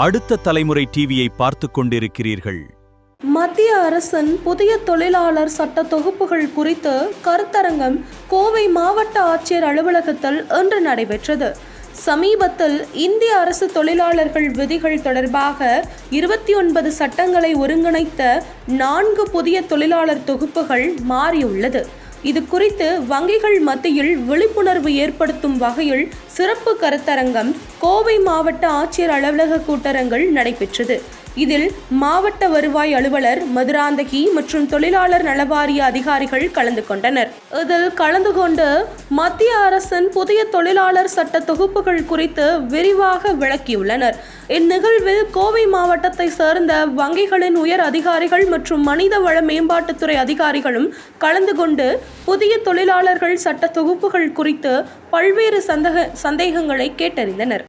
அடுத்த தலைமுறை டிவியை பார்த்துக் கொண்டிருக்கிறீர்கள். மத்திய அரசின் புதிய தொழிலாளர் சட்ட தொகுப்புகள் குறித்து கருத்தரங்கம் கோவை மாவட்ட ஆட்சியர் அலுவலகத்தில் இன்று நடைபெற்றது. சமீபத்தில் இந்திய அரசு தொழிலாளர்கள் விதிகள் தொடர்பாக 29 சட்டங்களை ஒருங்கிணைத்த 4 புதிய தொழிலாளர் தொகுப்புகள் மாறியுள்ளது. இது குறித்து வங்கிகள் மத்தியில் விழிப்புணர்வு ஏற்படுத்தும் வகையில் சிறப்பு கருத்தரங்கம் கோவை மாவட்ட ஆட்சியர் அலுவலக கூட்டரங்கில் நடைபெற்றது. இதில் மாவட்ட வருவாய் அலுவலர் மதுராந்தகி மற்றும் தொழிலாளர் நலவாரிய அதிகாரிகள் கலந்து கொண்டனர். இதில் கலந்து கொண்டு மத்திய அரசின் புதிய தொழிலாளர் சட்ட தொகுப்புகள் குறித்து விரிவாக விளக்கியுள்ளனர். இந்நிகழ்வில் கோவை மாவட்டத்தை சேர்ந்த வங்கிகளின் உயர் அதிகாரிகள் மற்றும் மனிதவள மேம்பாட்டுத்துறை அதிகாரிகளும் கலந்து கொண்டு புதிய தொழிலாளர்கள் சட்ட தொகுப்புகள் குறித்து பல்வேறு சந்தேகங்களை கேட்டறிந்தனர்.